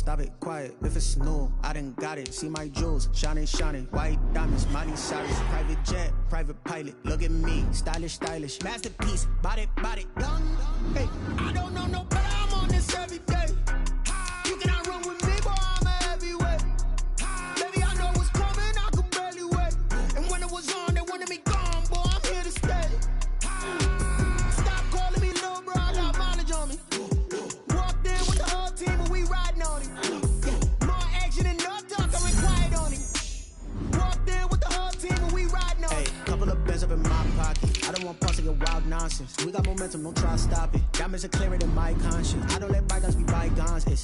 stop it, quiet. If it's new, I done got it. See my jewels, shining, shining. White diamonds, Miley Cyrus. Private jet, private pilot. Look at me, stylish, stylish. Masterpiece, body, body. Young, hey, I don't know no better. I'm on this every day. You cannot run with me, boy. I'm a heavyweight. Baby, I know what's coming. I could barely wait. And when it was on, they wanted me gone, boy. I'm here to stay. Stop calling me little bro. I got mileage on me. Walked in with the whole team and we riding on him. More action and no talk, I went quiet on him. Walked in with the whole team and we riding on him. Hey, couple of bands up in my pocket. I don't want parts of your wild nonsense. We got momentum, don't try to stop it. Diamonds are clearer than my conscience. I don't let bygones be bygones. It's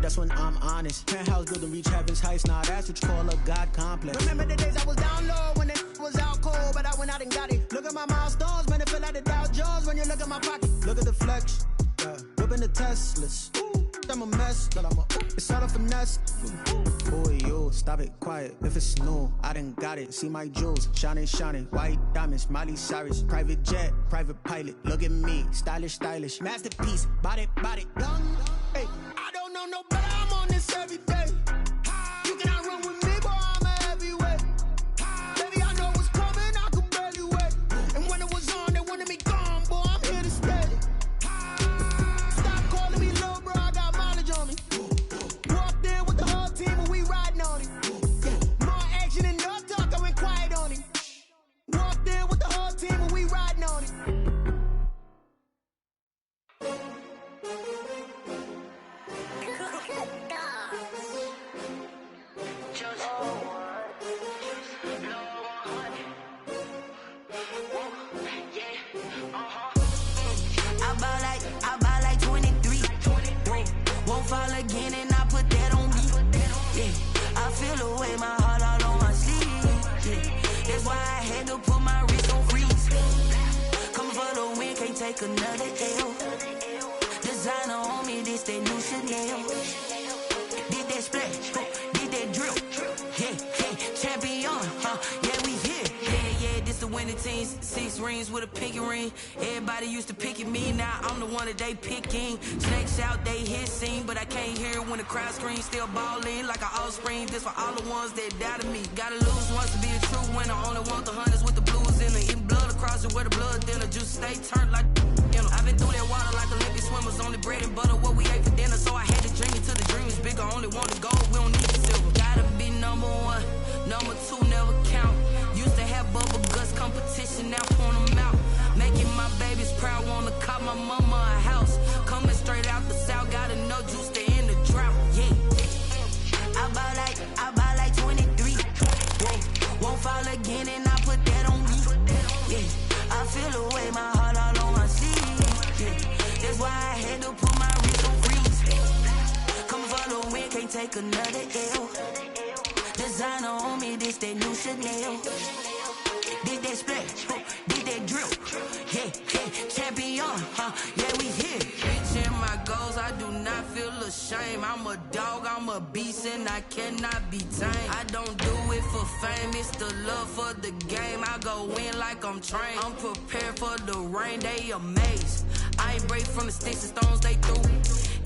that's when I'm honest. Penthouse building reach heaven's heights. Nah, that's what you call a God complex. Remember the days I was down low when it was out cold, but I went out and got it. Look at my milestones, man, it feel like the Dow Jones when you look at my pocket. Look at the flex, yeah. Whipping the Teslas. Ooh, I'm a mess, but it's all a finesse. Boy, you stop it, quiet. If it's new, I done got it. See my jewels, shining, shining. White diamonds, Miley Cyrus. Private jet, private pilot. Look at me, stylish, stylish. Masterpiece, body, body. Young, hey, I don't know no better. I'm on this every day. You cannot run with me, boy. I'm a heavyweight. Baby, I know what's coming. I could barely wait. And when it was on, they wanted me gone, boy. I'm here to stay. Stop calling me little bro. I got mileage on me. Walked in with the whole team and we riding on him. More action and no talk, I went quiet on him. Walked in with the whole team and we riding on him. I buy like 23. Won't fall again and I put that on me. Yeah, I feel away my heart all on my sleeve. Yeah, that's why I had to put my wrist on freeze. Coming for the win, can't take another L. Designer on me, this that new Chanel. Did that splash, did that drill. Yeah, yeah, champion, yeah, we here. Yeah, this the winning teams. 6 rings with a pinky ring. Everybody used to pick at me, now I'm the one that they picking. Snakes out, they hit scene, but I can't hear it when the crowd screams. Still ballin' like an offspring. This for all the ones that doubted me. Gotta lose once to be a true winner. Only want the hunters with the blues in it. Eating blood across it where the blood thinner. Juice stay turned like I've been through that water like Olympic swimmers. Only bread and butter what we ate for dinner. So I had to dream it till the dream is bigger. Only want the gold, we don't need the silver. Gotta be number 1, number 2 never count. Used to have bubble guts competition, now point them out. Making my babies proud, wanna call my mama a house. Coming straight out the south, gotta know juice to end the drought. Yeah, I buy like 23. Won't fall again and I put that on me. Yeah, I feel away my heart all on my sleeve. Yeah, that's why I had to put my wrist on freeze. Coming for the win, can't take another L. Designer on me, this that new Chanel. Did that splash, did that drill. Yeah, yeah, champion, yeah, we here. Reaching my goals, I do not feel ashamed. I'm a dog, I'm a beast, and I cannot be tamed. I don't do it for fame, it's the love for the game. I go in like I'm trained. I'm prepared for the rain, they amazed. I ain't break from the sticks and stones they threw.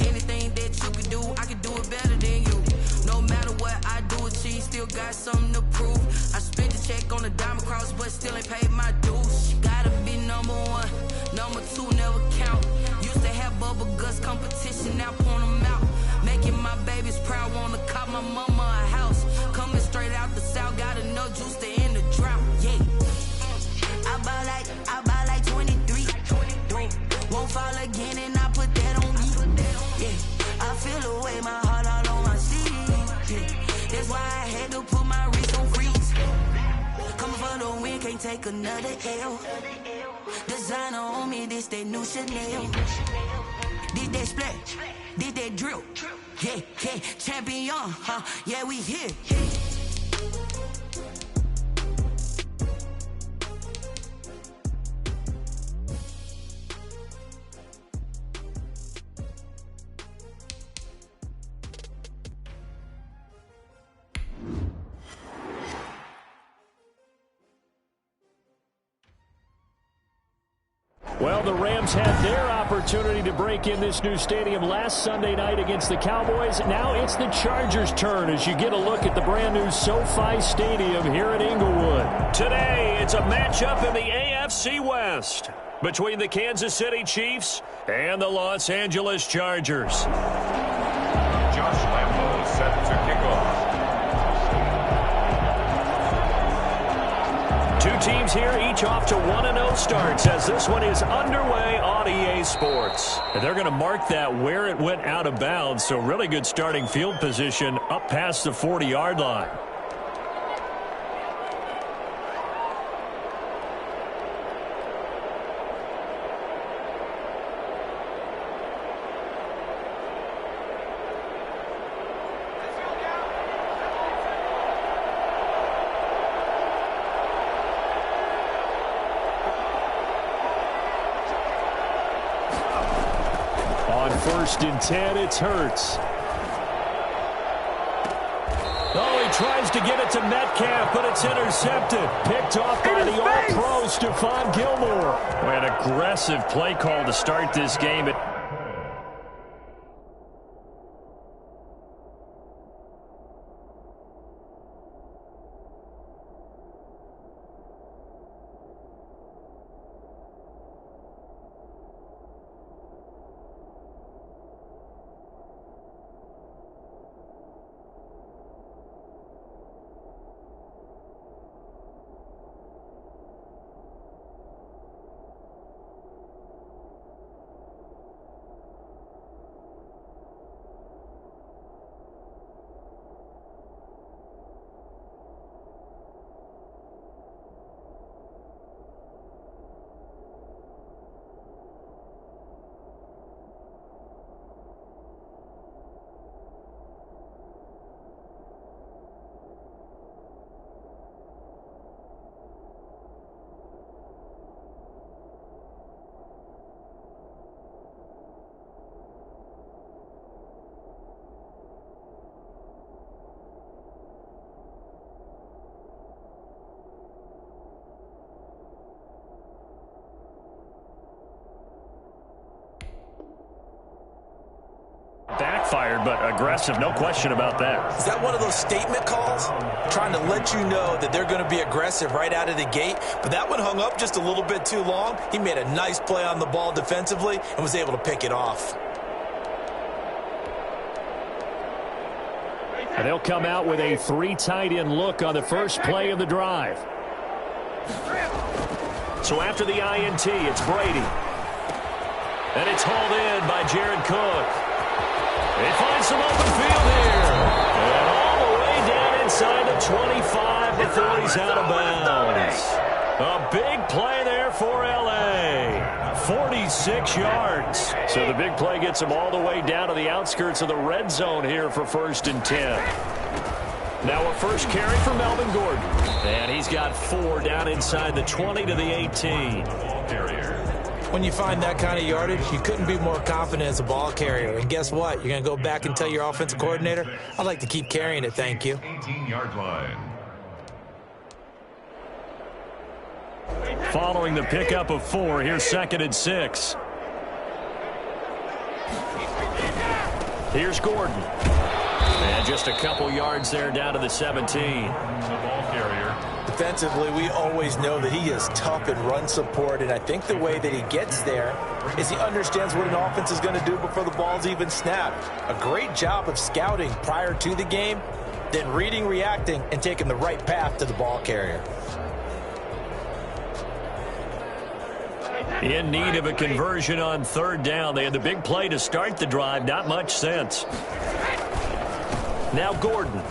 Anything that you can do, I can do it better than you. No matter what I do, achieve, still got something to prove. I spent the check on the diamond cross, but still ain't paid my dues. Gotta be number 1, number 2 never count. Used to have bubble guts competition, now point them out. Making my babies proud, wanna call my mama a house. Coming straight out the south, gotta know juice to end the drought. Yeah, I buy like 23. Won't fall again and I put that on me. Yeah, I feel away my heart all on my sleeve. Yeah, that's why I had to put my wrist on freeze. Coming for the win, can't take another L. Designer on me, this that new Chanel. Did that splash, did that drill. Yeah, yeah, champion, yeah, we here. Well, the Rams had their opportunity to break in this new stadium last Sunday night against the Cowboys. Now it's the Chargers' turn as you get a look at the brand-new SoFi Stadium here in Inglewood. Today, it's a matchup in the AFC West between the Kansas City Chiefs and the Los Angeles Chargers. Josh Lambo set to kick off. Two teams here, each off to 1-0 starts as this one is underway on EA Sports. And they're going to mark that where it went out of bounds, so really good starting field position up past the 40-yard line. First and 10, it's Hurts. Oh, he tries to get it to Metcalf, but it's intercepted. Picked off by the All-Pro Stephon Gilmore. Boy, an aggressive play call to start this game. Backfired, but aggressive, no question about that. Is that one of those statement calls? Trying to let you know that they're going to be aggressive right out of the gate, but that one hung up just a little bit too long. He made a nice play on the ball defensively and was able to pick it off. And they'll come out with a 3 tight end look on the first play of the drive. So after the INT, it's Brady. And it's hauled in by Jared Cook. He finds some open field here. And all the way down inside the 25 before he's out of bounds. A big play there for L.A. 46 yards. So the big play gets him all the way down to the outskirts of the red zone here for 1st and 10. Now a first carry for Melvin Gordon. And he's got 4 down inside the 20 to the 18. When you find that kind of yardage, you couldn't be more confident as a ball carrier. And guess what? You're going to go back and tell your offensive coordinator, I'd like to keep carrying it, thank you. 18-yard line. Following the pickup of 4, here's 2nd and 6. Here's Gordon. And just a couple yards there down to the 17. The ball carrier. Defensively, we always know that he is tough in run support, and I think the way that he gets there is he understands what an offense is going to do before the ball's even snapped. A great job of scouting prior to the game, then reading, reacting, and taking the right path to the ball carrier. In need of a conversion on 3rd down. They had the big play to start the drive. Not much sense. Now Gordon.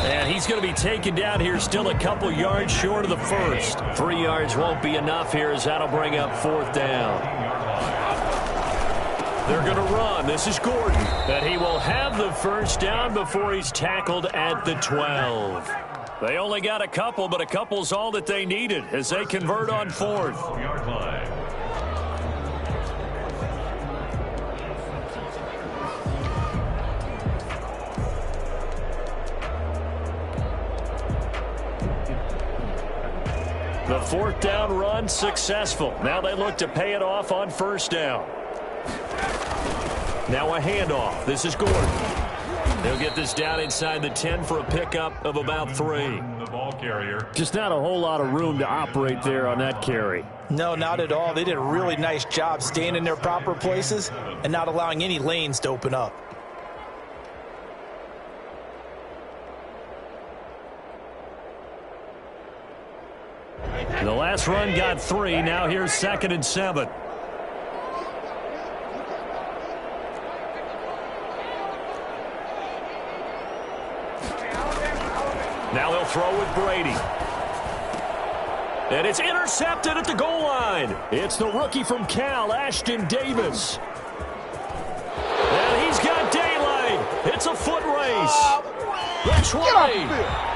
And he's going to be taken down here, still a couple yards short of the first. 3 yards won't be enough here as that'll bring up 4th down. They're going to run. This is Gordon. And he will have the first down before he's tackled at the 12. They only got a couple, but a couple's all that they needed as they convert on 4th. Yard line. The fourth down run successful. Now they look to pay it off on first down. Now a handoff. This is Gordon. They'll get this down inside the 10 for a pickup of about 3. The ball carrier. Just not a whole lot of room to operate there on that carry. No, not at all. They did a really nice job staying in their proper places and not allowing any lanes to open up. The last run got 3. Now here's 2nd and 7. Now they'll throw with Brady. And it's intercepted at the goal line. It's the rookie from Cal, Ashton Davis. And he's got daylight. It's a foot race. That's right.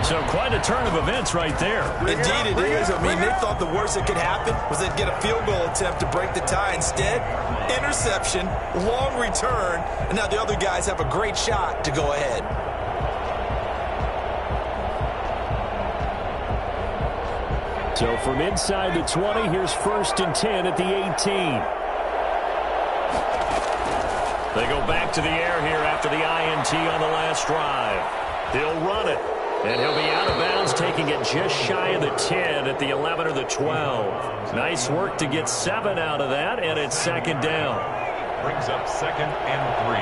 So quite a turn of events right there. Indeed it is. I mean, they thought the worst that could happen was they'd get a field goal attempt to break the tie. Instead, interception, long return, and now the other guys have a great shot to go ahead. So from inside the 20, here's 1st and 10 at the 18. They go back to the air here after the INT on the last drive. He'll run it. And he'll be out of bounds, taking it just shy of the 10 at the 11 or the 12. Nice work to get 7 out of that, and it's 2nd down. Brings up 2nd and 3.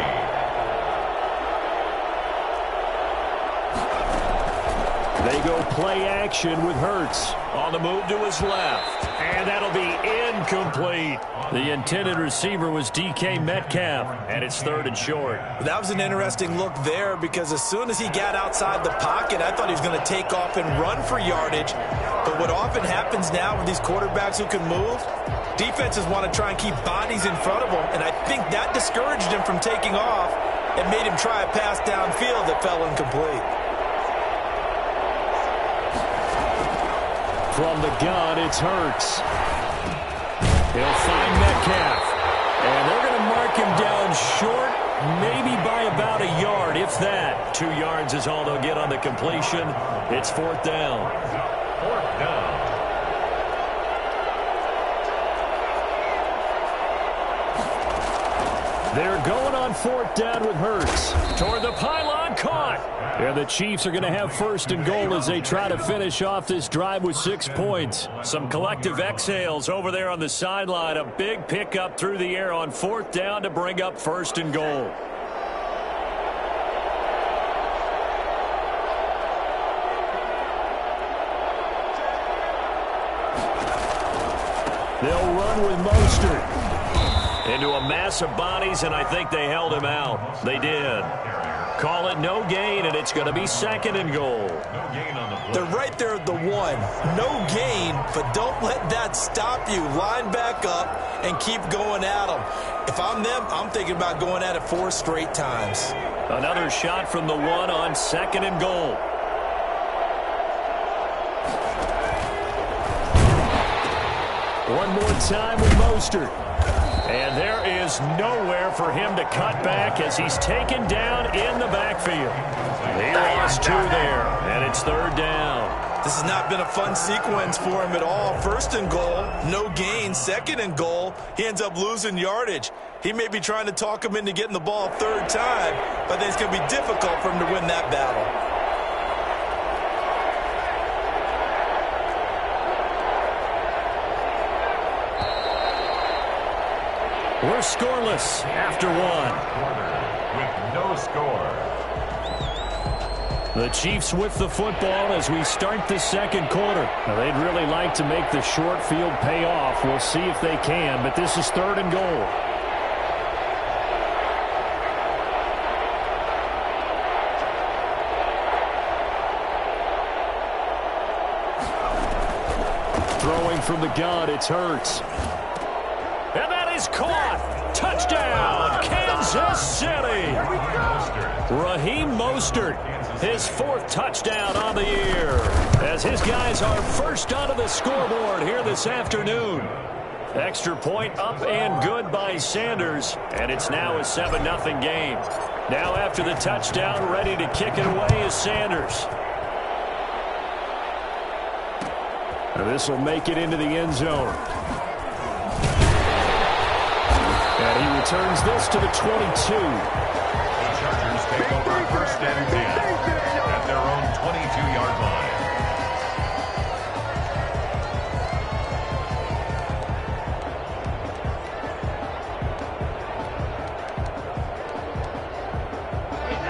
They go play action with Hurts on the move to his left. And that'll be incomplete. The intended receiver was DK Metcalf, and it's 3rd and short. That was an interesting look there because as soon as he got outside the pocket, I thought he was going to take off and run for yardage. But what often happens now with these quarterbacks who can move, defenses want to try and keep bodies in front of them, and I think that discouraged him from taking off and made him try a pass downfield that fell incomplete. From the gun, it's Hurts. He'll find Metcalf. And they're going to mark him down short, maybe by about a yard, if that. 2 yards is all they'll get on the completion. It's 4th down. 4th down. They're going on 4th down with Hurts. Toward the pylon, caught. And the Chiefs are going to have 1st and goal as they try to finish off this drive with 6 points. Some collective exhales over there on the sideline. A big pickup through the air on 4th down to bring up 1st and goal. They'll run with Mostert. Into a mass of bodies, and I think they held him out. They did. Call it no gain, and it's going to be 2nd and goal. No gain on the play. They're right there at the 1. No gain, but don't let that stop you. Line back up and keep going at them. If I'm them, I'm thinking about going at it 4 straight times. Another shot from the 1 on 2nd and goal. One more time with Mostert. And there is nowhere for him to cut back as he's taken down in the backfield. He lost 2 there, and it's 3rd down. This has not been a fun sequence for him at all. 1st and goal, no gain. 2nd and goal, he ends up losing yardage. He may be trying to talk him into getting the ball 3rd time, but I think it's going to be difficult for him to win that battle. We're scoreless after 1. With no score. The Chiefs with the football as we start the 2nd quarter. Now, they'd really like to make the short field pay off. We'll see if they can, but this is 3rd and goal. Throwing from the gun, it's Hurts. And that is caught. Touchdown, Kansas City. Raheem Mostert, his 4th touchdown on the year, as his guys are first onto the scoreboard here this afternoon. Extra point up and good by Sanders, and it's now a 7-0 game. Now after the touchdown, ready to kick it away is Sanders. And this will make it into the end zone. And he returns this to the 22. The Chargers take over first and 10 at their own 22-yard line.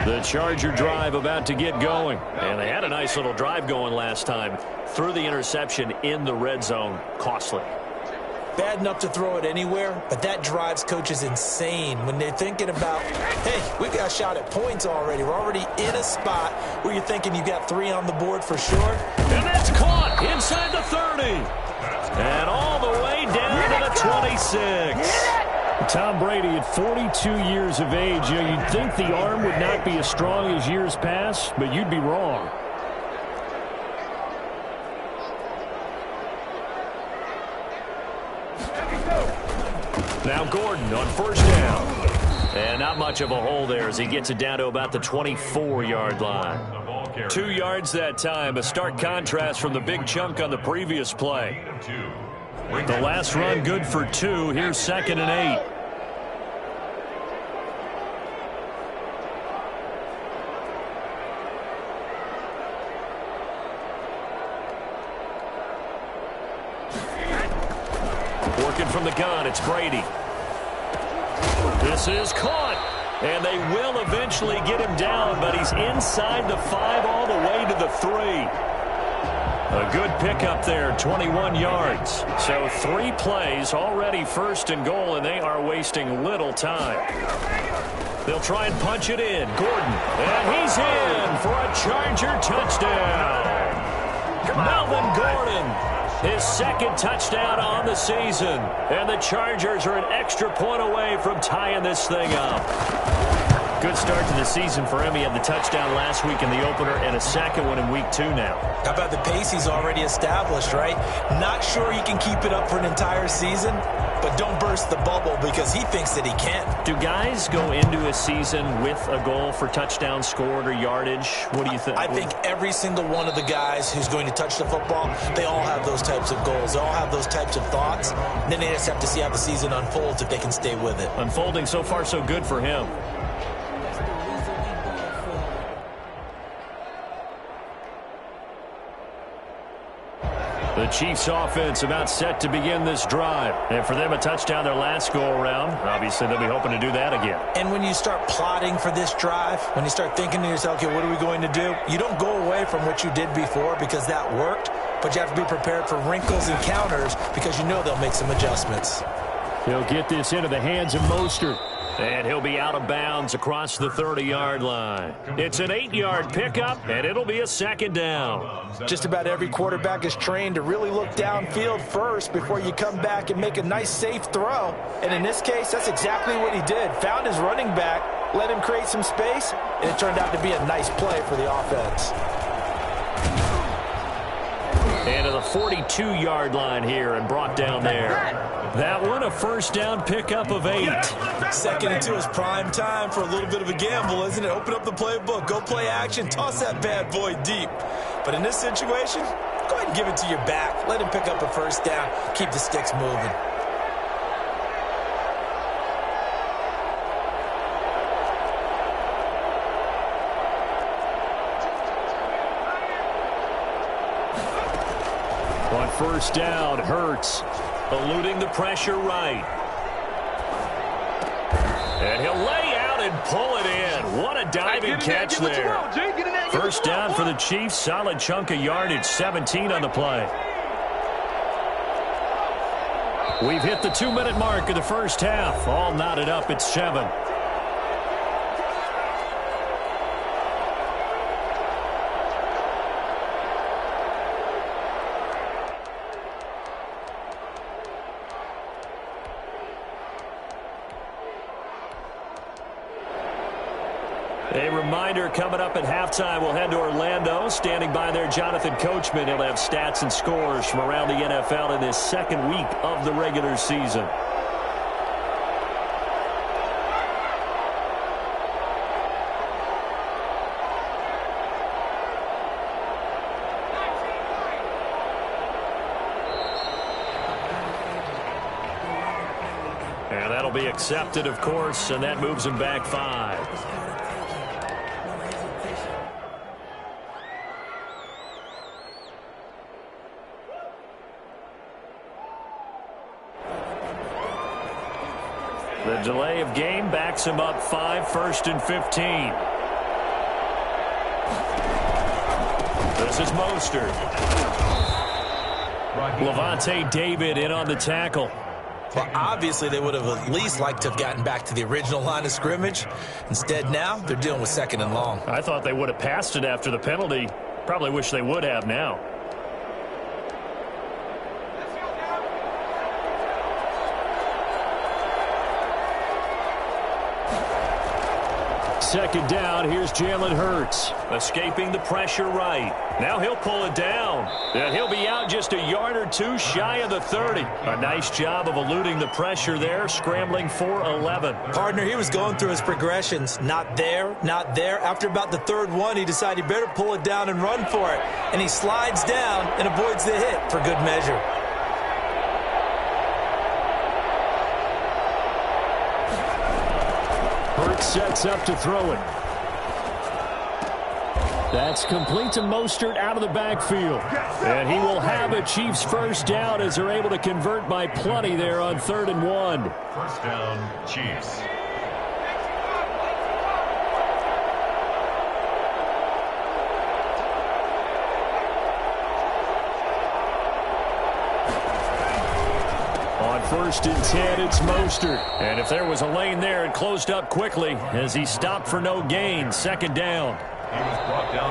The Charger drive about to get going. And they had a nice little drive going last time. Threw the interception in the red zone. Costly. Bad enough to throw it anywhere, but that drives coaches insane when they're thinking about, hey, we got a shot at points already. We're already in a spot where you're thinking you got 3 on the board for sure. And that's caught inside the 30. And all the way down to the 26. Tom Brady at 42 years of age. You know, you'd think the arm would not be as strong as years past, but you'd be wrong. Now Gordon on first down. And not much of a hole there as he gets it down to about the 24-yard line. 2 yards that time, a stark contrast from the big chunk on the previous play. The last run good for 2. Here's 2nd and 8. Working from the gun, it's Brady. This is caught. And they will eventually get him down, but he's inside the 5 all the way to the 3. A good pickup there, 21 yards. So 3 plays, already 1st and goal, and they are wasting little time. They'll try and punch it in. Gordon, and he's in for a Charger touchdown. Melvin Gordon, his 2nd touchdown on the season. And the Chargers are an extra point away from tying this thing up. Good start to the season for him. He had the touchdown last week in the opener and a 2nd one in week 2 now. How about the pace he's already established, right? Not sure he can keep it up for an entire season, but don't burst the bubble because he thinks that he can. Do guys go into a season with a goal for touchdowns scored or yardage? What do you think? I think every single one of the guys who's going to touch the football, they all have those types of goals. They all have those types of thoughts. And then they just have to see how the season unfolds if they can stay with it. Unfolding so far so good for him. The Chiefs offense about set to begin this drive. And for them, a touchdown their last go-around. Obviously, they'll be hoping to do that again. And when you start plotting for this drive, when you start thinking to yourself, okay, what are we going to do? You don't go away from what you did before because that worked, but you have to be prepared for wrinkles and counters because you know they'll make some adjustments. He'll get this into the hands of Mostert. And he'll be out of bounds across the 30-yard line. It's an 8-yard pickup, and it'll be a 2nd down. Just about every quarterback is trained to really look downfield first before you come back and make a nice, safe throw. And in this case, that's exactly what he did. Found his running back, let him create some space, and it turned out to be a nice play for the offense. And to the 42-yard line here and brought down there. That one, a 1st down pickup of 8. 2nd and 2 is prime time for a little bit of a gamble, isn't it? Open up the playbook, go play action, toss that bad boy deep. But in this situation, go ahead and give it to your back. Let him pick up a 1st down. Keep the sticks moving. On 1st down, Hurts eluding the pressure right. And he'll lay out and pull it in. What a diving catch there. 1st down for the Chiefs. Solid chunk of yardage, 17 on the play. We've hit the 2-minute mark of the 1st half. All knotted up at 7. A reminder coming up at halftime, we'll head to Orlando. Standing by there, Jonathan Coachman. He'll have stats and scores from around the NFL in this 2nd week of the regular season. And that'll be accepted, of course, and that moves him back 5. The delay of game backs him up 5, 1st and 15. This is Mostert. Levante David in on the tackle. Well, obviously they would have at least liked to have gotten back to the original line of scrimmage. Instead now, they're dealing with 2nd and long. I thought they would have passed it after the penalty. Probably wish they would have now. Second down, here's Jalen Hurts. Escaping the pressure right. Now he'll pull it down. And he'll be out just a yard or 2 shy of the 30. A nice job of eluding the pressure there, scrambling for 11. Partner, he was going through his progressions. Not there, not there. After about the 3rd one, he decided he better pull it down and run for it. And he slides down and avoids the hit for good measure. Hurts sets up to throw it. That's complete to Mostert out of the backfield. And he will have a Chiefs first down as they're able to convert by plenty there on 3rd and 1. First down, Chiefs. On 1st and 10, it's Mostert. And if there was a lane there, it closed up quickly as he stopped for no gain. 2nd down.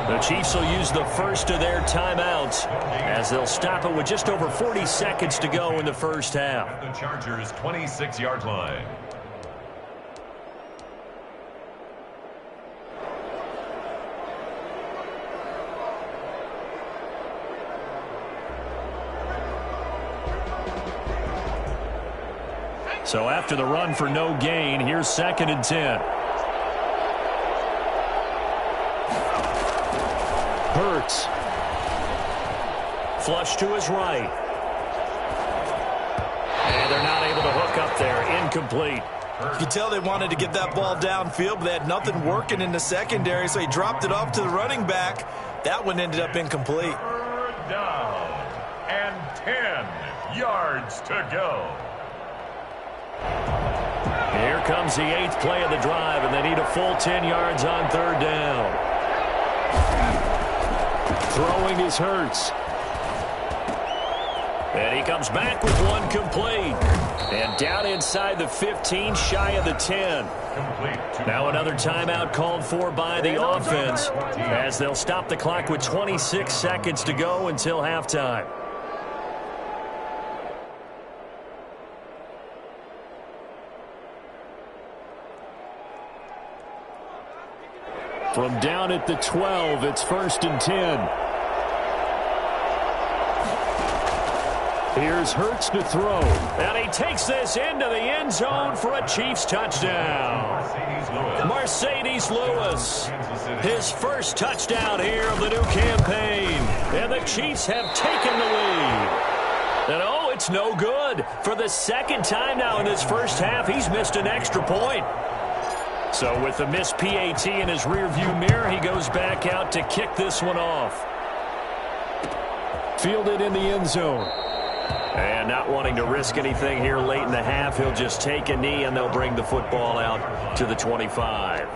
The Chiefs will use the first of their timeouts as they'll stop it with just over 40 seconds to go in the first half. The Chargers' 26-yard line. So after the run for no gain, here's 2nd and 10. Hurts. Flush to his right. And they're not able to hook up there. Incomplete. You could tell they wanted to get that ball downfield, but they had nothing working in the secondary, so he dropped it off to the running back. That one ended up incomplete. 3rd down and 10 yards to go. Here comes the 8th play of the drive, and they need a full 10 yards on 3rd down. Throwing is Hurts. And he comes back with one complete. And down inside the 15, shy of the 10. Now another timeout called for by the offense as they'll stop the clock with 26 seconds to go until halftime. From down at the 12, it's 1st and 10. Here's Hurts to throw. And he takes this into the end zone for a Chiefs touchdown. Mercedes Lewis. His first touchdown here of the new campaign. And the Chiefs have taken the lead. And oh, it's no good. For the 2nd time now in this first half, he's missed an extra point. So with the missed PAT in his rearview mirror, he goes back out to kick this one off. Fielded in the end zone. And not wanting to risk anything here late in the half, he'll just take a knee and they'll bring the football out to the 25.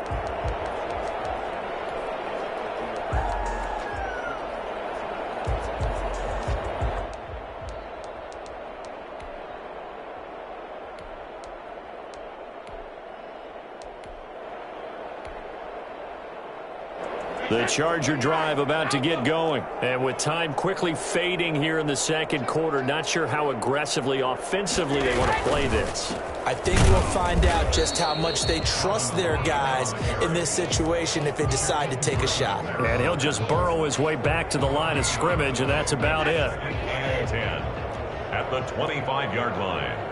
The Charger drive about to get going. And with time quickly fading here in the 2nd quarter, not sure how aggressively, offensively they want to play this. I think we'll find out just how much they trust their guys in this situation if they decide to take a shot. And he'll just burrow his way back to the line of scrimmage, and that's about it. 10 at the 25-yard line.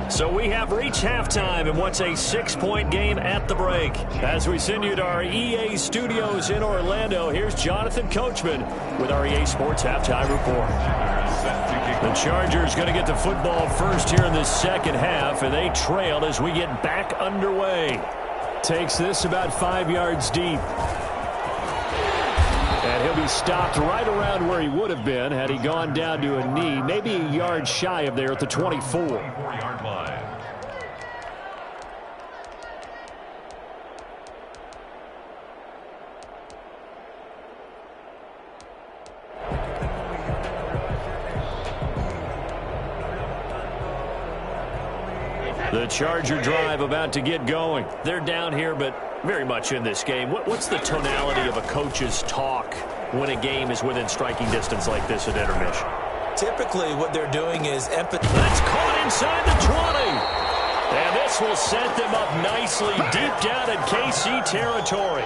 So we have reached halftime in what's a 6-point game at the break. As we send you to our EA studios in Orlando, here's Jonathan Coachman with our EA Sports Halftime Report. The Chargers going to get the football first here in the second half, and they trail as we get back underway. Takes this about 5 yards deep. And he'll be stopped right around where he would have been had he gone down to a knee, maybe a yard shy of there at the 24. 24-yard line. The Charger drive about to get going. They're down here, but very much in this game. What's the tonality of a coach's talk when a game is within striking distance like this at intermission? Typically, what they're doing is empathy. That's caught inside the 20. And this will set them up nicely deep down in KC territory.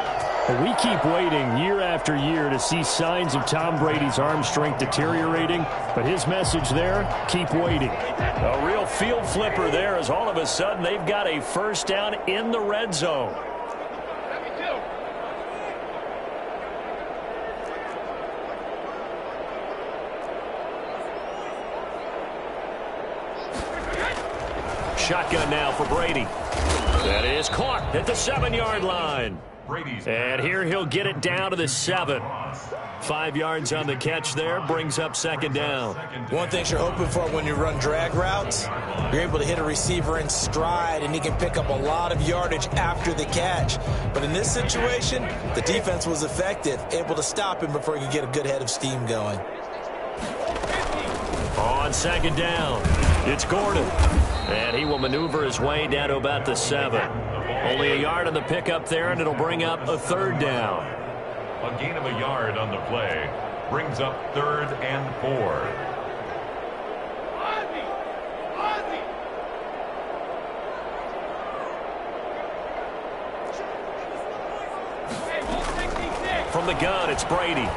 We keep waiting year after year to see signs of Tom Brady's arm strength deteriorating, but his message there, keep waiting. A real field flipper there as all of a sudden they've got a first down in the red zone. Shotgun now for Brady. That is caught at the 7-yard line. And here he'll get it down to the 7. 5 yards on the catch there, brings up second down. One thing you're hoping for when you run drag routes, you're able to hit a receiver in stride, and he can pick up a lot of yardage after the catch. But in this situation, the defense was effective, able to stop him before he could get a good head of steam going. On second down, it's Gordon. And he will maneuver his way down to about the 7. Only a yard on the pickup there, and it'll bring up a third down. A gain of a yard on the play brings up 3rd and 4. From the gun, it's Brady.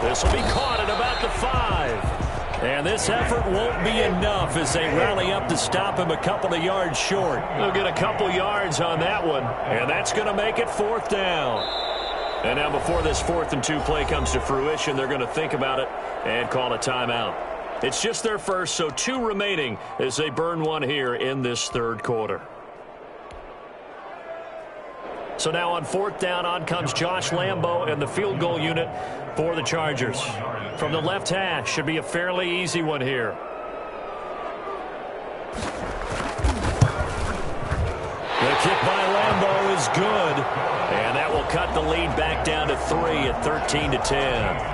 This will be caught at about the 5. And this effort won't be enough as they rally up to stop him a couple of yards short. They'll get a couple yards on that one, and that's going to make it 4th down. And now before this 4th and 2 play comes to fruition, they're going to think about it and call a timeout. It's just their first, so 2 remaining as they burn one here in this 3rd quarter. So now on 4th down, on comes Josh Lambo and the field goal unit for the Chargers. From the left hash, should be a fairly easy one here. The kick by Lambo is good, and that will cut the lead back down to 3 at 13-10.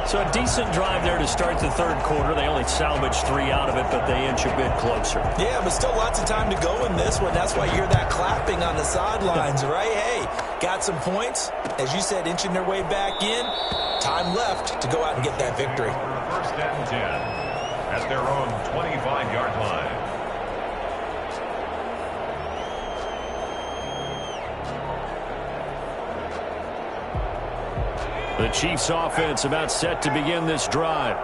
So a decent drive there to start the 3rd quarter. They only salvaged 3 out of it, but they inch a bit closer. Yeah, but still lots of time to go in this one. That's why you hear that clapping on the sidelines, right? Hey, got some points. As you said, inching their way back in. Time left to go out and get that victory. 1st and 10 at their own 25-yard line. The Chiefs offense about set to begin this drive.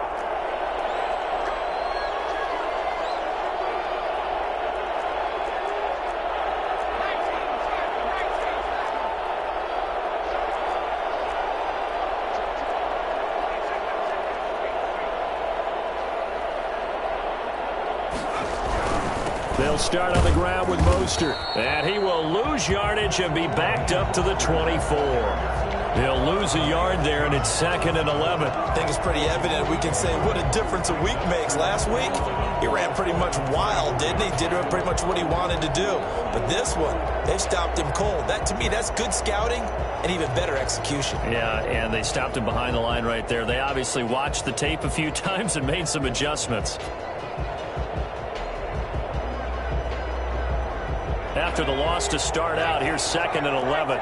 They'll start on the ground with Mostert. And he will lose yardage and be backed up to the 24. He'll lose a yard there, and it's 2nd and 11. I think it's pretty evident. We can say what a difference a week makes. Last week, he ran pretty much wild, didn't he? Did pretty much what he wanted to do. But this one, they've stopped him cold. That, to me, that's good scouting and even better execution. Yeah, and they stopped him behind the line right there. They obviously watched the tape a few times and made some adjustments. After the loss to start out, here's 2nd and 11.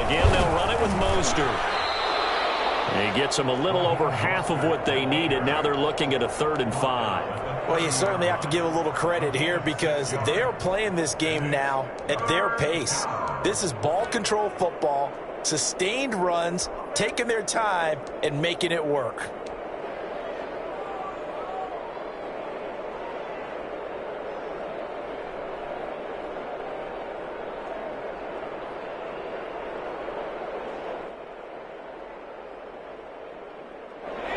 Again, they'll run it with Mostert. He gets them a little over half of what they needed. Now they're looking at a 3rd and 5. Well, you certainly have to give a little credit here because they're playing this game now at their pace. This is ball control football, sustained runs, taking their time, and making it work.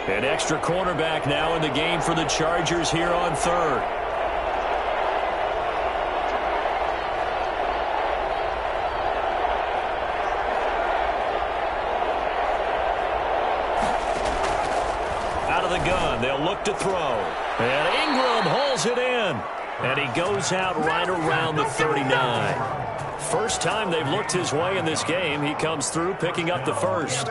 An extra cornerback now in the game for the Chargers here on third. Out of the gun, they'll look to throw. And Ingram hauls it in. And he goes out right around the 39. First time they've looked his way in this game. He comes through picking up the first.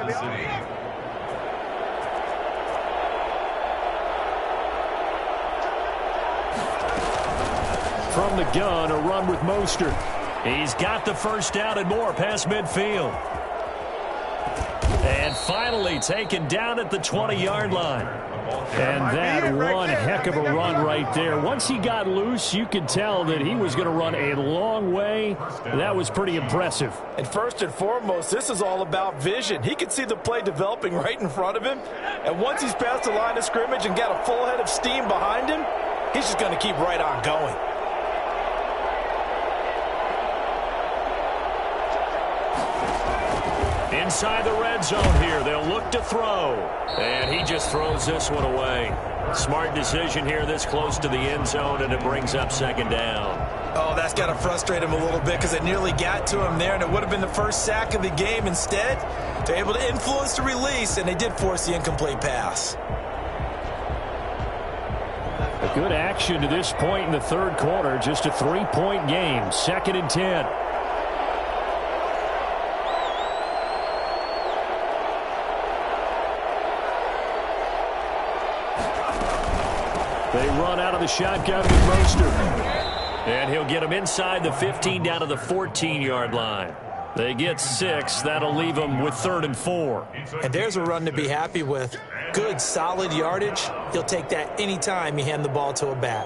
From the gun, a run with Mostert. He's got the first down and more past midfield. And finally taken down at the 20-yard line. And that one heck of a run right there. Once he got loose, you could tell that he was going to run a long way. That was pretty impressive. And first and foremost, this is all about vision. He could see the play developing right in front of him. And once he's past the line of scrimmage and got a full head of steam behind him, he's just going to keep right on going. Inside the red zone here, they'll look to throw. And he just throws this one away. Smart decision here this close to the end zone, and it brings up second down. Oh, that's got to frustrate him a little bit because it nearly got to him there, and it would have been the first sack of the game. Instead, they're able to influence the release, and they did force the incomplete pass. A good action to this point in the third quarter. Just a 3-point game. 2nd and 10. They run out of the shotgun with Mostert. And he'll get him inside the 15 down to the 14-yard line. They get 6. That'll leave them with 3rd and 4. And there's a run to be happy with. Good, solid yardage. He'll take that anytime you hand the ball to a back.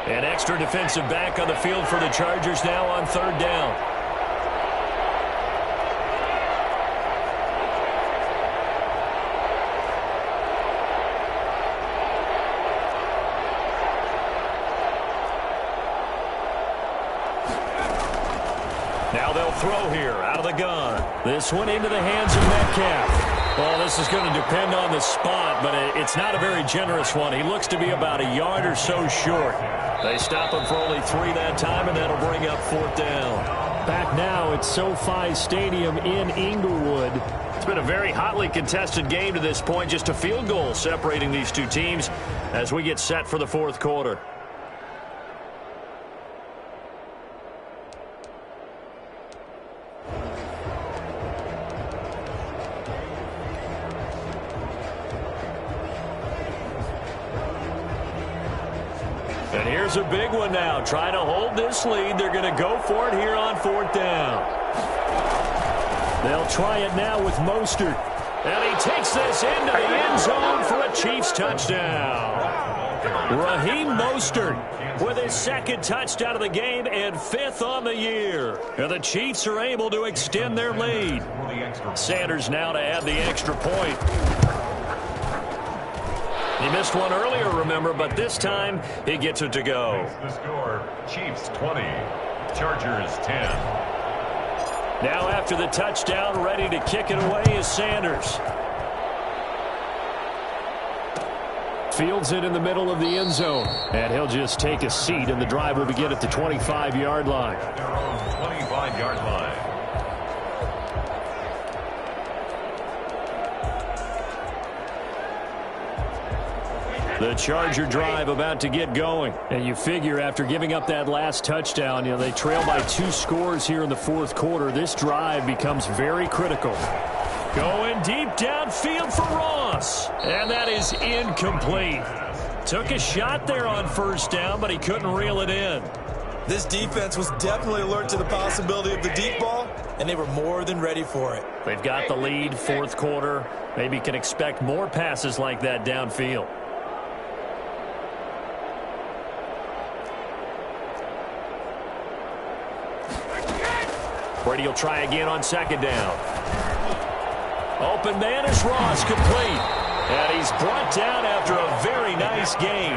An extra defensive back on the field for the Chargers now on 3rd down. Now they'll throw here out of the gun. This one into the hands of Metcalf. Well, this is going to depend on the spot, but it's not a very generous one. He looks to be about a yard or so short. They stop him for only 3 that time, and that'll bring up 4th down. Back now at SoFi Stadium in Inglewood. It's been a very hotly contested game to this point. Just a field goal separating these two teams as we get set for the 4th quarter. And here's a big one now. Trying to hold this lead. They're going to go for it here on 4th down. They'll try it now with Mostert. And he takes this into the end zone for a Chiefs touchdown. Raheem Mostert with his 2nd touchdown of the game and 5th on the year. And the Chiefs are able to extend their lead. Sanders now to add the extra point. He missed one earlier, remember, but this time he gets it to go. The score, Chiefs 20, Chargers 10. Now after the touchdown, ready to kick it away is Sanders. Fields it in the middle of the end zone. And he'll just take a seat, and the drive will begin at the 25-yard line. At their own 25-yard line. The Charger drive about to get going. And you figure after giving up that last touchdown, they trail by 2 scores here in the 4th quarter. This drive becomes very critical. Going deep downfield for Ross. And that is incomplete. Took a shot there on 1st down, but he couldn't reel it in. This defense was definitely alert to the possibility of the deep ball, and they were more than ready for it. They've got the lead, 4th quarter. Maybe can expect more passes like that downfield. Brady will try again on 2nd down. Open man is Ross, complete. And he's brought down after a very nice gain.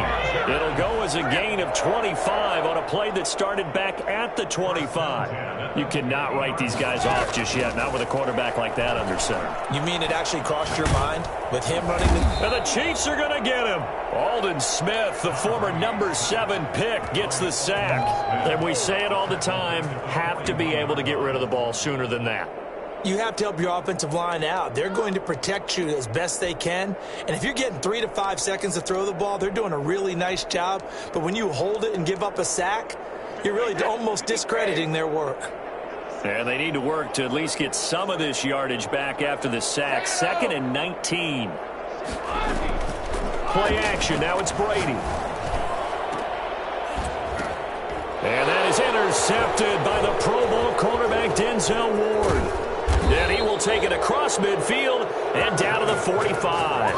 It'll go as a gain of 25 on a play that started back at the 25. You cannot write these guys off just yet, not with a quarterback like that under center. You mean it actually crossed your mind with him running the... And the Chiefs are going to get him. Alden Smith, the former number 7 pick, gets the sack. And we say it all the time, have to be able to get rid of the ball sooner than that. You have to help your offensive line out. They're going to protect you as best they can. And if you're getting 3 to 5 seconds to throw the ball, they're doing a really nice job. But when you hold it and give up a sack, you're really almost discrediting their work. And they need to work to at least get some of this yardage back after the sack. 2nd and 19. Play action. Now it's Brady. And that is intercepted by the Pro Bowl cornerback Denzel Ward. And he will take it across midfield and down to the 45.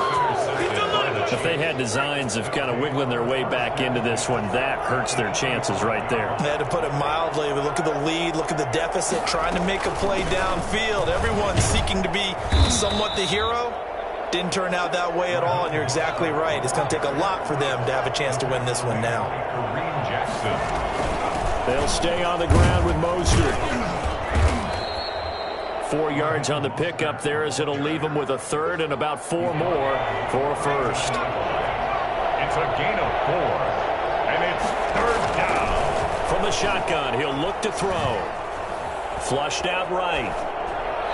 If they had designs of kind of wiggling their way back into this one, that hurts their chances right there. They had to put it mildly. Look at the lead, look at the deficit, trying to make a play downfield. Everyone seeking to be somewhat the hero. Didn't turn out that way at all, and you're exactly right. It's going to take a lot for them to have a chance to win this one now. They'll stay on the ground with Mostert. 4 yards on the pickup there as it'll leave them with a 3rd and about 4 more for a first. It's a gain of 4, and it's 3rd down. From the shotgun, he'll look to throw. Flushed out right.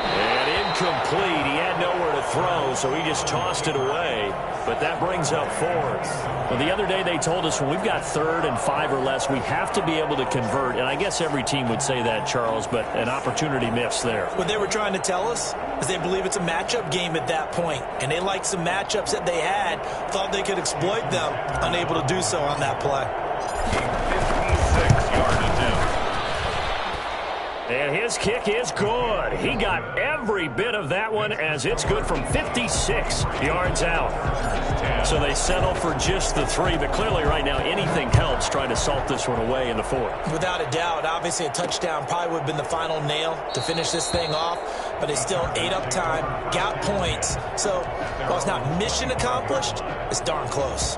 And incomplete. He had nowhere to throw, so he just tossed it away. But that brings up 4th. Well, the other day they told us when we've got 3rd and 5 or less, we have to be able to convert. And I guess every team would say that, Charles, but an opportunity missed there. What they were trying to tell us is they believe it's a matchup game at that point. And they liked some matchups that they had, thought they could exploit them, unable to do so on that play. 56-yard attempt. And his kick is good. He got every bit of that one as it's good from 56 yards out. So they settle for just the 3, but clearly right now anything helps trying to salt this one away in the 4th. Without a doubt, obviously a touchdown probably would have been the final nail to finish this thing off, but they still ate up time, got points. So while it's not mission accomplished, it's darn close.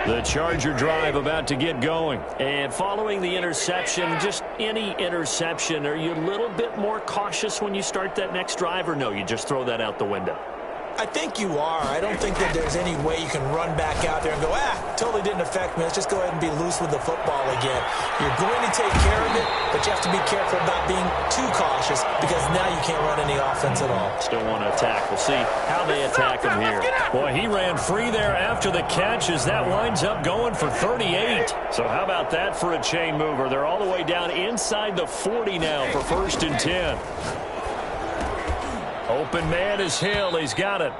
The Charger drive about to get going. And following the interception, just any interception, are you a little bit more cautious when you start that next drive, or no, you just throw that out the window? I think you are. I don't think that there's any way you can run back out there and go, totally didn't affect me. Let's just go ahead and be loose with the football again. You're going to take care of it, but you have to be careful about being too cautious because now you can't run any offense at all. Still want to attack. We'll see how they attack him here. Boy, he ran free there after the catch as that winds up going for 38. So how about that for a chain mover? They're all the way down inside the 40 now for 1st and 10. Open man is Hill. He's got it.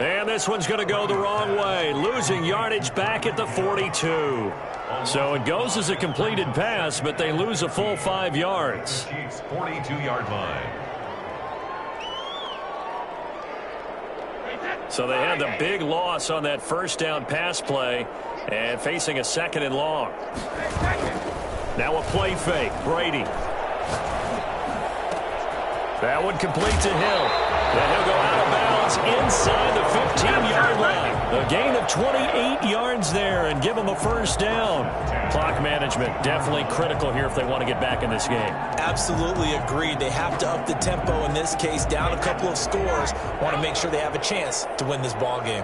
And this one's going to go the wrong way. Losing yardage back at the 42. So it goes as a completed pass, but they lose a full 5 yards. Chiefs 42-yard line. So they had the big loss on that 1st down pass play and facing a 2nd and long. Now a play fake. Brady. That one complete to Hill. And he'll go out of bounds inside the 15-yard line. A gain of 28 yards there and give them a 1st down. Clock management definitely critical here if they want to get back in this game. Absolutely agreed. They have to up the tempo in this case, down a couple of scores. Want to make sure they have a chance to win this ball game.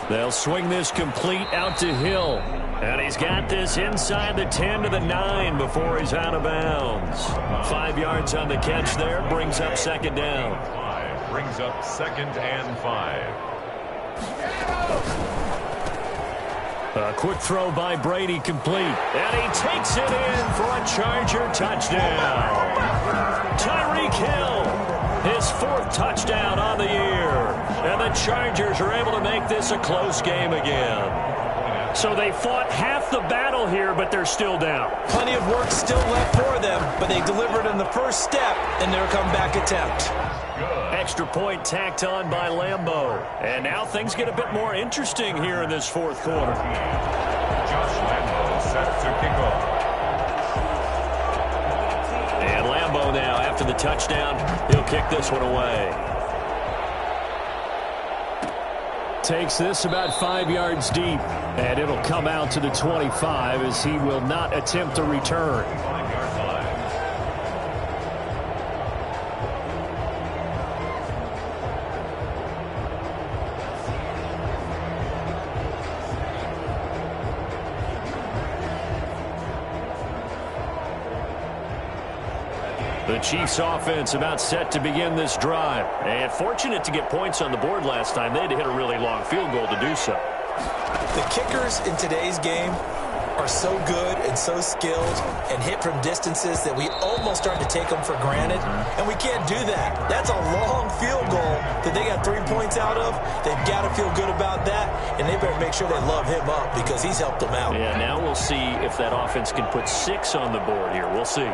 They'll swing this complete out to Hill. And he's got this inside the 10 to the 9 before he's out of bounds. 5 yards on the catch there. Brings up 2nd down. Brings up 2nd and 5. A quick throw by Brady complete. And he takes it in for a Charger touchdown. Tyreek Hill, his 4th touchdown on the year. And the Chargers are able to make this a close game again. So they fought half the battle here, but they're still down. Plenty of work still left for them, but they delivered in the first step in their comeback attempt. Extra point tacked on by Lambeau. And now things get a bit more interesting here in this 4th quarter. Josh Lambeau set to kick off. And Lambeau now, after after the touchdown. He'll kick this one away. Takes this about 5 yards deep, and it'll come out to the 25 as he will not attempt a return. The Chiefs offense about set to begin this drive. And fortunate to get points on the board last time. They had to hit a really long field goal to do so. The kickers in today's game are so good and so skilled and hit from distances that we almost start to take them for granted. And we can't do that. That's a long field goal that they got 3 points out of. They've got to feel good about that. And they better make sure they love him up because he's helped them out. Yeah, now we'll see if that offense can put 6 on the board here. We'll see.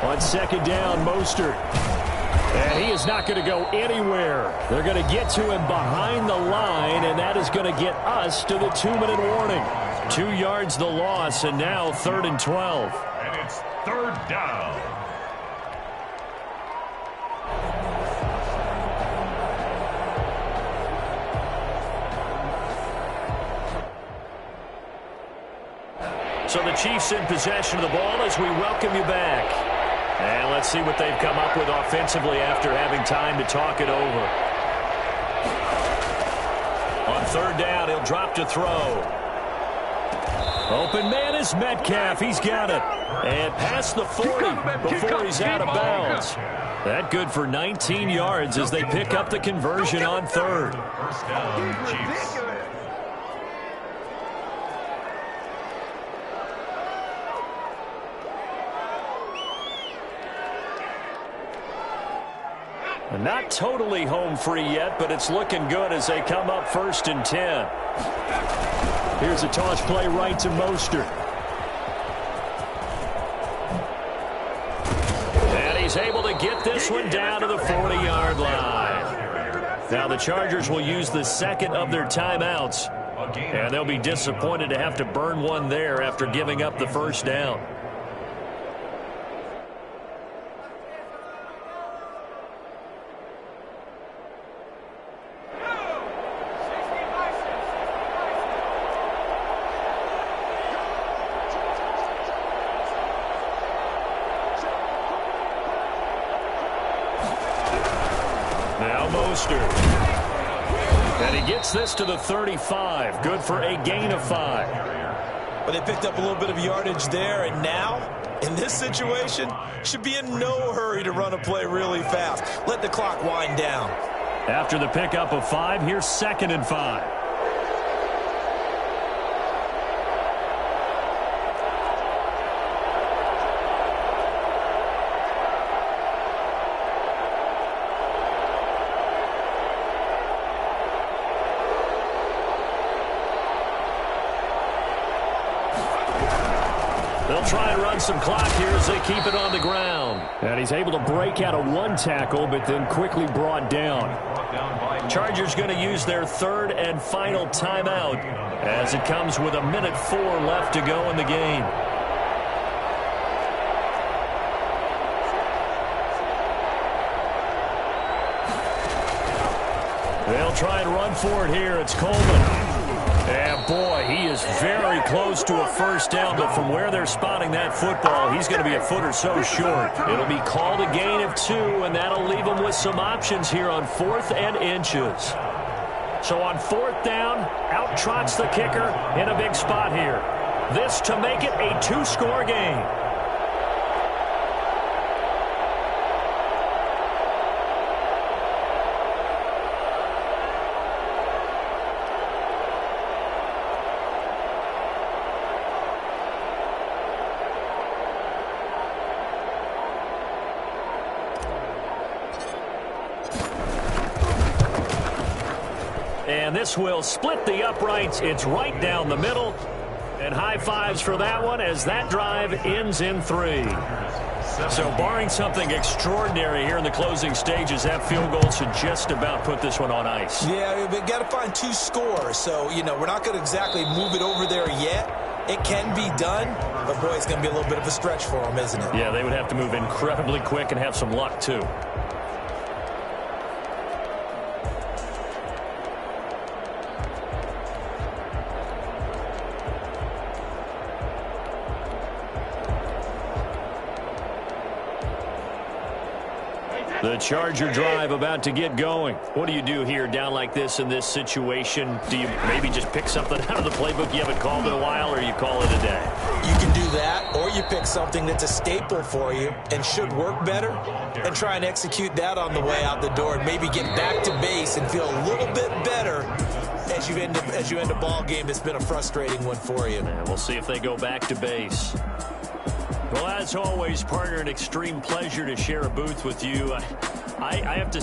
On second down, Mostert. And he is not going to go anywhere. They're going to get to him behind the line, and that is going to get us to the 2-minute warning. 2 yards the loss, and now 3rd and 12. And it's 3rd down. So the Chiefs in possession of the ball as we welcome you back. And let's see what they've come up with offensively after having time to talk it over. On 3rd down, he'll drop to throw. Open man is Metcalf. He's got it. And past the 40 before he's out of bounds. That good for 19 yards as they pick up the conversion on 3rd. First down, Chiefs. Not totally home free yet, but it's looking good as they come up 1st and 10. Here's a toss play right to Mostert. And he's able to get this one down to the 40-yard line. Now the Chargers will use the 2nd of their timeouts. And they'll be disappointed to have to burn one there after giving up the 1st down. And he gets this to the 35. Good for a gain of 5. But they picked up a little bit of yardage there, and now, in this situation, should be in no hurry to run a play really fast. Let the clock wind down. After the pickup of 5, here's 2nd and 5. Try and run some clock here as they keep it on the ground. And he's able to break out of 1 tackle, but then quickly brought down. Chargers going to use their 3rd and final timeout as it comes with 1:04 left to go in the game. They'll try and run for it here. It's Coleman. And boy, he is very close to a 1st down, but from where they're spotting that football, he's going to be a foot or so short. It'll be called a gain of 2, and that'll leave him with some options here on 4th and inches. So on 4th down, out trots the kicker in a big spot here. This to make it a 2-score game. And this will split the uprights. It's right down the middle. And high fives for that one as that drive ends in 3. So barring something extraordinary here in the closing stages, that field goal should just about put this one on ice. Yeah, we've got to find 2 scores. So, you know, we're not going to exactly move it over there yet. It can be done, but, boy, it's going to be a little bit of a stretch for them, isn't it? Yeah, they would have to move incredibly quick and have some luck, too. The Charger drive about to get going. What do you do here down like this in this situation? Do you maybe just pick something out of the playbook you haven't called in a while, or you call it a day? You can do that, or you pick something that's a staple for you and should work better and try and execute that on the way out the door and maybe get back to base and feel a little bit better as you end a ball game that's been a frustrating one for you. And we'll see if they go back to base. Well, as always, partner, an extreme pleasure to share a booth with you. I have to